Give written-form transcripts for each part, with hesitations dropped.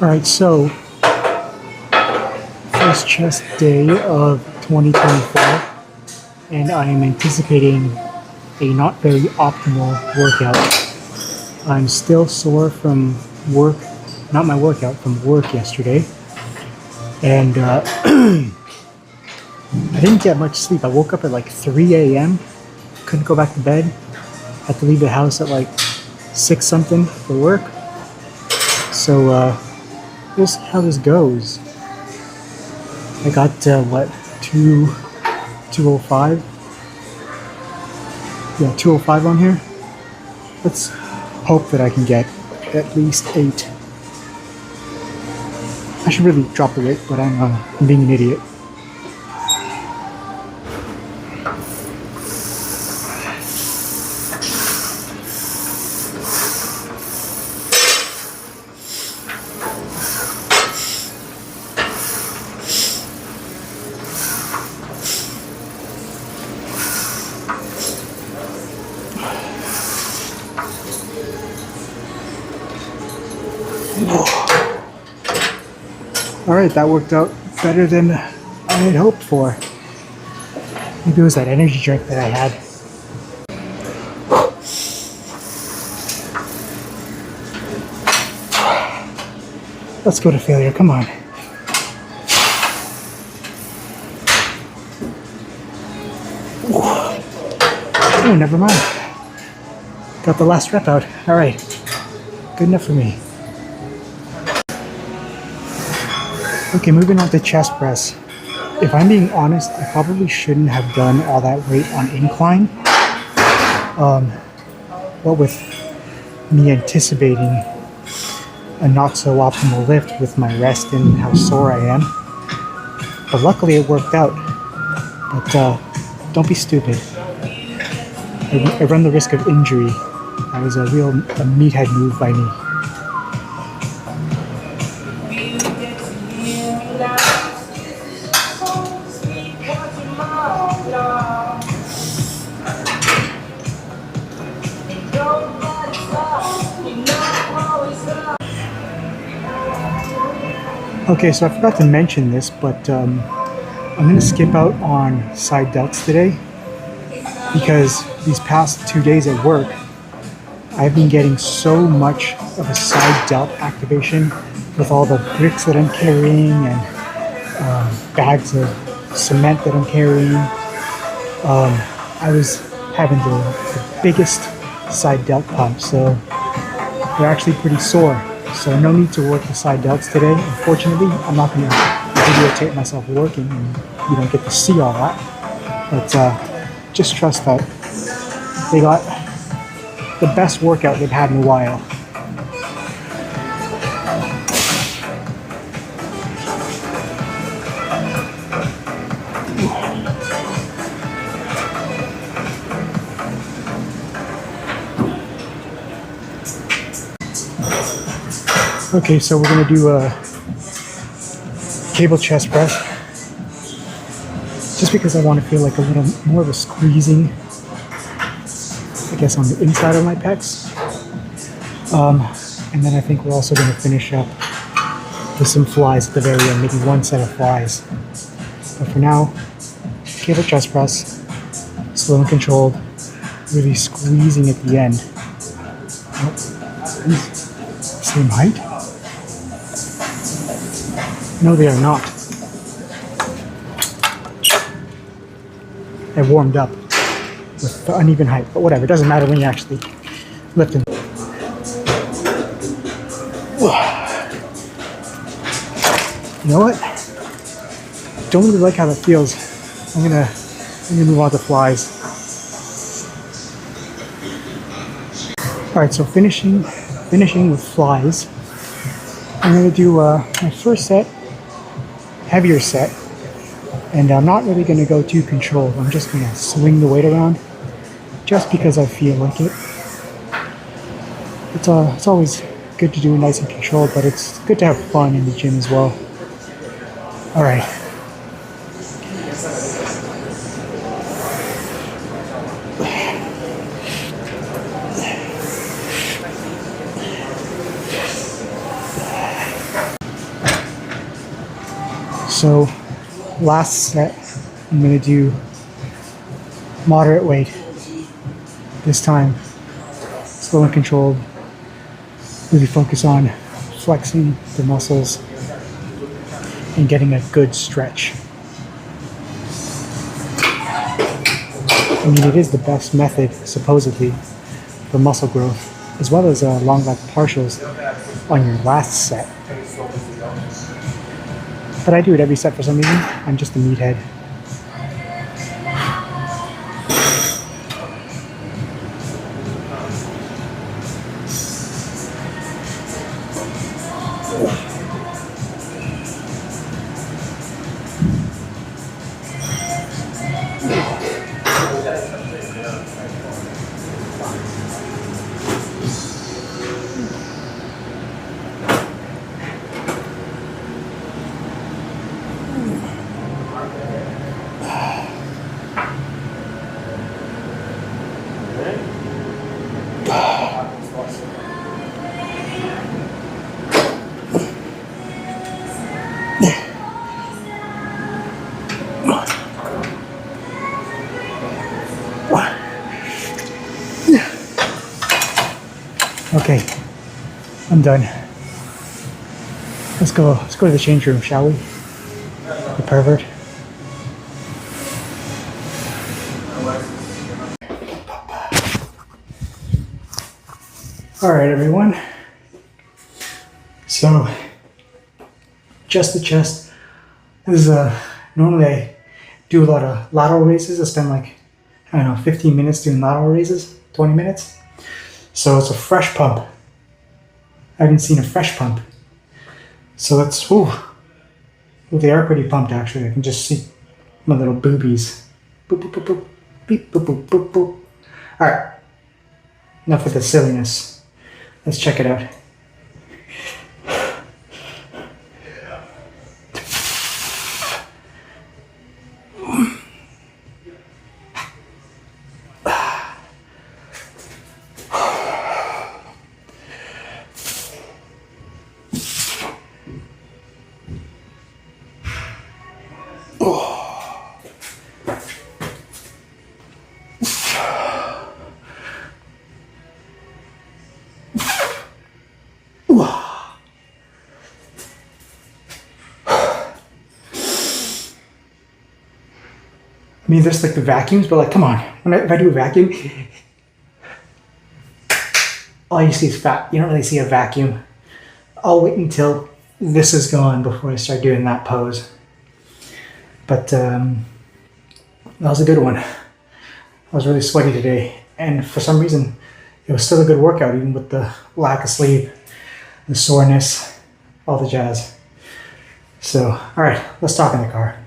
Alright, so first chest day of 2024, and I am anticipating a not very optimal workout. I'm still sore from work, not my workout, from work yesterday, and I didn't get much sleep. I woke up at like 3 a.m., couldn't go back to bed, had to leave the house at like 6 something for work, so we'll see how this goes. I got, 205? Yeah, 205 on here. Let's hope that I can get at least 8. I should really drop the weight, but I'm being an idiot. Alright, that worked out better than I had hoped for. Maybe it was that energy drink that I had. Let's go to failure, come on. Oh, never mind. Got the last rep out. Alright, good enough for me. Okay, moving on to chest press. If I'm being honest, I probably shouldn't have done all that weight on incline. What with me anticipating a not so optimal lift with my rest and how sore I am. But luckily it worked out. But don't be stupid. I run the risk of injury. That was a meathead move by me. Okay, so I forgot to mention this, but I'm going to skip out on side delts today because these past 2 days at work, I've been getting so much of a side delt activation with all the bricks that I'm carrying and bags of cement that I'm carrying. I was having the biggest side delt pump, so they're actually pretty sore. So no need to work the side delts today. Unfortunately, I'm not going to videotape myself working and you don't get to see all that. But just trust that they got the best workout they've had in a while. Okay, so we're going to do a cable chest press, just because I want to feel like a little more of a squeezing, I guess, on the inside of my pecs. And then I think we're also going to finish up with some flies at the very end, maybe one set of flies. But for now, cable chest press, slow and controlled, really squeezing at the end. Oh, same height? No, they are not. I warmed up with the uneven height, but whatever, it doesn't matter when you're actually lifting. You know what? Don't really like how that feels. I'm gonna move on to flies. Alright, so finishing with flies. I'm gonna do my first set, heavier set, and I'm not really going to go too controlled. I'm just going to swing the weight around just because I feel like it. It's always good to do it nice and controlled, but it's good to have fun in the gym as well. All right. So last set, I'm going to do moderate weight. This time, slow and controlled. Really focus on flexing the muscles and getting a good stretch. I mean, it is the best method, supposedly, for muscle growth, as well as long leg partials on your last set. But I do it every set for some reason. I'm just a meathead. Okay, I'm done. Let's go to the change room, shall we? The pervert. All right, everyone. So, just the chest. This is normally I do a lot of lateral raises. I spend like, I don't know, 15 minutes doing lateral raises, 20 minutes. So it's a fresh pump. I haven't seen a fresh pump. So let's, well, they are pretty pumped actually. I can just see my little boobies. Boop, boop, boop, boop, beep, boop, boop, boop, boop. All right, enough with the silliness. Let's check it out. I mean, there's like the vacuums, but like, come on. If I do a vacuum, all you see is fat. You don't really see a vacuum. I'll wait until this is gone before I start doing that pose. But that was a good one. I was really sweaty today. And for some reason, it was still a good workout, even with the lack of sleep, the soreness, all the jazz. So, all right, let's talk in the car.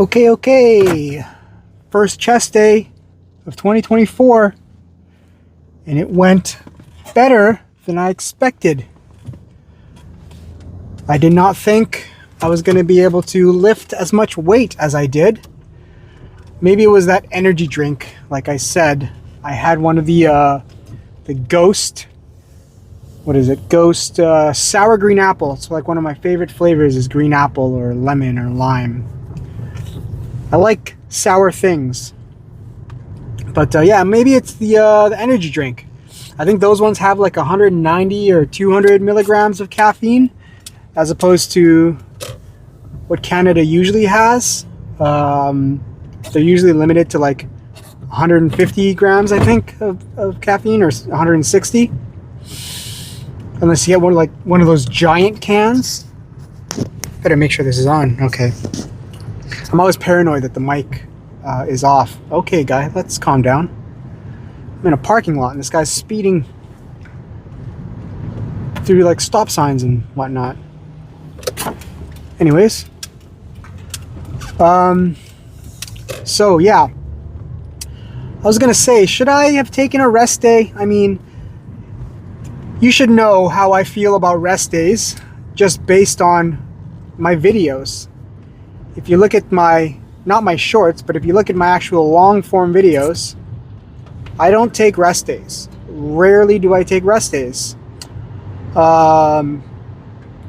Okay. First chest day of 2024. And it went better than I expected. I did not think I was going to be able to lift as much weight as I did. Maybe it was that energy drink. Like I said, I had one of the Ghost, what is it? Ghost sour green apple. It's like one of my favorite flavors is green apple or lemon or lime. I like sour things. But yeah, maybe it's the energy drink. I think those ones have like 190 or 200 milligrams of caffeine, as opposed to what Canada usually has. They're usually limited to like 150 grams, I think, of caffeine, or 160. Unless you get one of those giant cans. Better make sure this is on. Okay. I'm always paranoid that the mic is off. Okay, guy, let's calm down. I'm in a parking lot and this guy's speeding through like stop signs and whatnot. Anyways. So yeah. I was gonna say, should I have taken a rest day? I mean, you should know how I feel about rest days just based on my videos. If you look at not my shorts, but if you look at my actual long form videos, I don't take rest days. Rarely do I take rest days.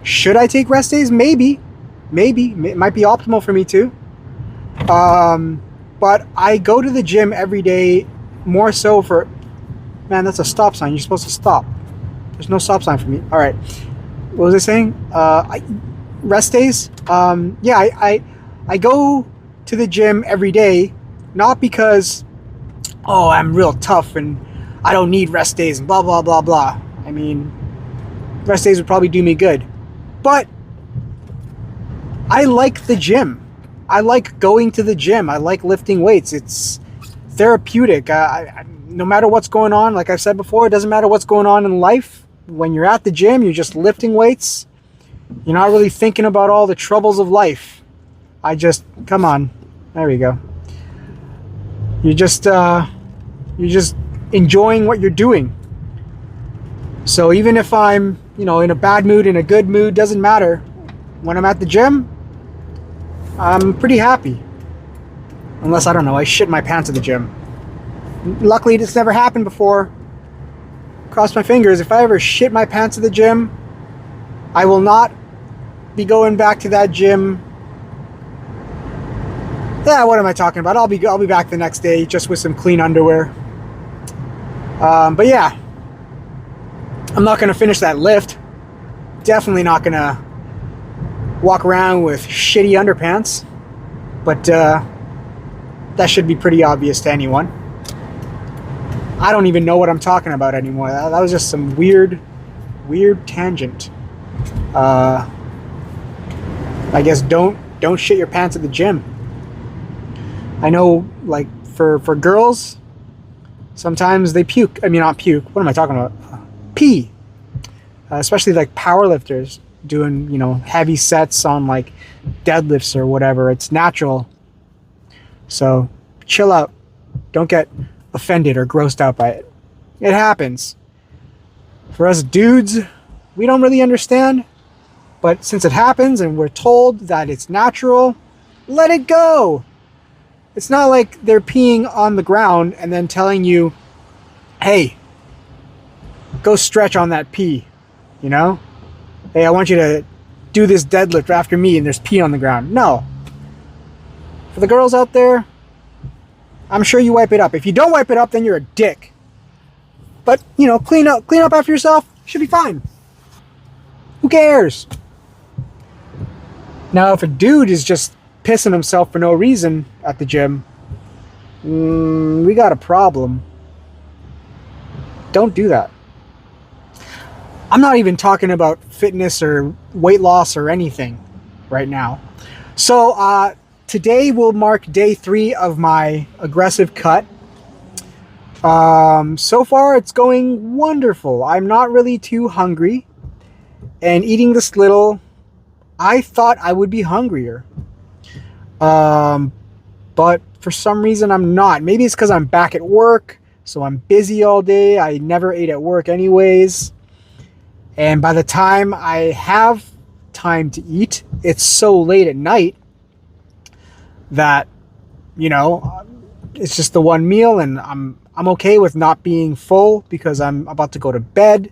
Should I take rest days? Maybe. Maybe. It might be optimal for me too. But I go to the gym every day more so for... Man, that's a stop sign. You're supposed to stop. There's no stop sign for me. All right. What was I saying? Rest days? Yeah, I go to the gym every day, not because, oh, I'm real tough and I don't need rest days and blah, blah, blah, blah. I mean, rest days would probably do me good. But I like the gym. I like going to the gym. I like lifting weights. It's therapeutic. No matter what's going on, like I've said before, it doesn't matter what's going on in life. When you're at the gym, you're just lifting weights. You're not really thinking about all the troubles of life. Come on. There we go. You're just enjoying what you're doing. So even if I'm, in a bad mood, in a good mood, doesn't matter. When I'm at the gym, I'm pretty happy. Unless, I don't know, I shit my pants at the gym. Luckily, this never happened before. Cross my fingers. If I ever shit my pants at the gym, I will not be going back to that gym. Yeah, what am I talking about? I'll be back the next day just with some clean underwear. But yeah, I'm not gonna finish that lift. Definitely not gonna walk around with shitty underpants. But that should be pretty obvious to anyone. I don't even know what I'm talking about anymore. That was just some weird tangent. I guess don't shit your pants at the gym. I know, like, for girls, sometimes they puke. I mean, not puke. What am I talking about? Pee. Especially like powerlifters doing, heavy sets on like deadlifts or whatever. It's natural. So chill out. Don't get offended or grossed out by it. It happens. For us dudes, we don't really understand. But since it happens and we're told that it's natural, let it go. It's not like they're peeing on the ground and then telling you, hey, go stretch on that pee, Hey, I want you to do this deadlift after me and there's pee on the ground. No. For the girls out there, I'm sure you wipe it up. If you don't wipe it up, then you're a dick. But, clean up after yourself. Should be fine. Who cares? Now, if a dude is just pissing himself for no reason at the gym, we got a problem. Don't do that. I'm not even talking about fitness or weight loss or anything right now. So today will mark day 3 of my aggressive cut. So far it's going wonderful. I'm not really too hungry. And eating this little, I thought I would be hungrier. But for some reason I'm not. Maybe it's because I'm back at work, so I'm busy all day. I never ate at work anyways. And by the time I have time to eat, it's so late at night that, it's just the one meal, and I'm okay with not being full because I'm about to go to bed.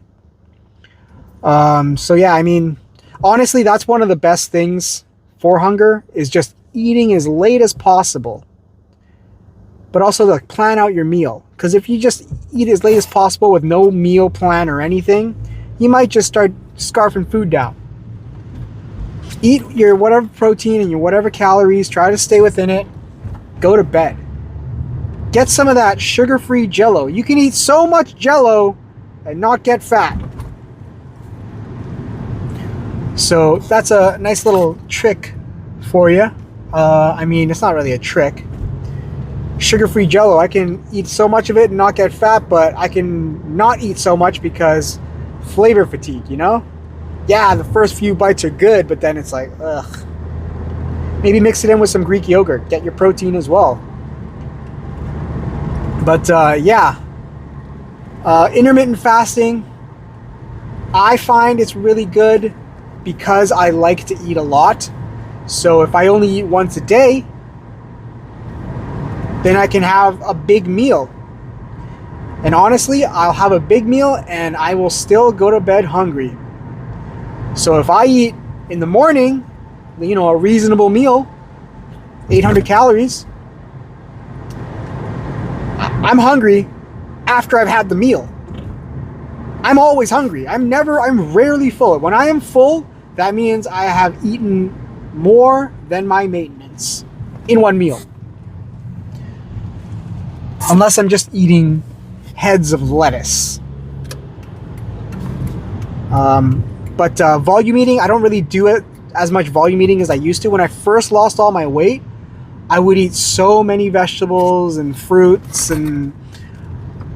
So yeah, I mean, honestly, that's one of the best things for hunger, is just eating as late as possible. But also, like, plan out your meal. Because if you just eat as late as possible with no meal plan or anything, you might just start scarfing food down. Eat your whatever protein and your whatever calories. Try to stay within it. Go to bed. Get some of that sugar-free Jell-O. You can eat so much Jell-O and not get fat. So that's a nice little trick for you. I mean, it's not really a trick. Sugar-free Jell-O, I can eat so much of it and not get fat, but I can not eat so much because flavor fatigue, Yeah, the first few bites are good, but then it's like, ugh. Maybe mix it in with some Greek yogurt. Get your protein as well. But yeah, intermittent fasting, I find it's really good because I like to eat a lot. So if I only eat once a day, then I can have a big meal. And honestly, I'll have a big meal and I will still go to bed hungry. So if I eat in the morning, you know, a reasonable meal, 800 calories, I'm hungry after I've had the meal. I'm always hungry. I'm rarely full. When I am full, that means I have eaten more than my maintenance in one meal. Unless I'm just eating heads of lettuce. But volume eating, I don't really do it as much volume eating as I used to. When I first lost all my weight, I would eat so many vegetables and fruits and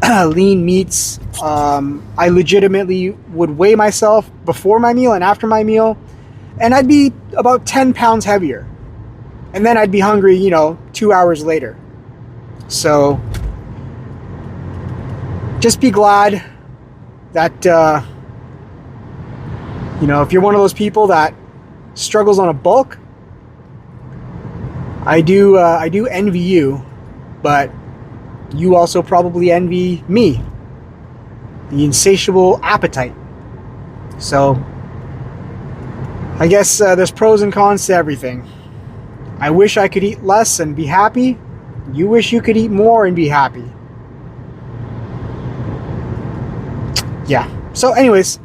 lean meats. I legitimately would weigh myself before my meal and after my meal, and I'd be about 10 pounds heavier. And then I'd be hungry, you know, 2 hours later. So just be glad that, you know, if you're one of those people that struggles on a bulk, I do envy you, but you also probably envy me, the insatiable appetite. So I guess there's pros and cons to everything. I wish I could eat less and be happy. You wish you could eat more and be happy. Yeah. So anyways,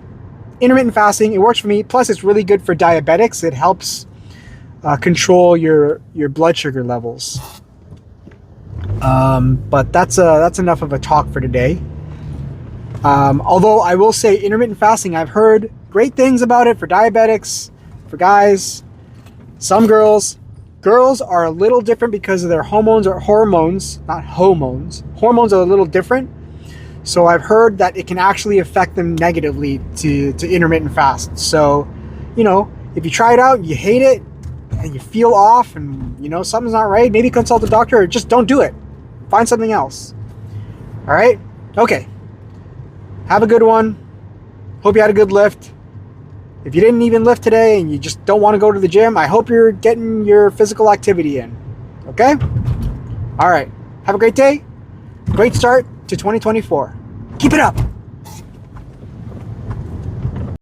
intermittent fasting, it works for me. Plus it's really good for diabetics. It helps control your blood sugar levels. But that's enough of a talk for today. Although I will say intermittent fasting, I've heard great things about it for diabetics, for guys, some girls. Girls are a little different because of their hormones, not hormones. Hormones are a little different. So I've heard that it can actually affect them negatively to intermittent fast. So, you know, if you try it out, you hate it, and you feel off, and you know something's not right, maybe consult a doctor, or just don't do it. Find something else. All right? Okay. Have a good one. Hope you had a good lift. If you didn't even lift today and you just don't want to go to the gym, I hope you're getting your physical activity in. Okay? All right. Have a great day. Great start to 2024. Keep it up.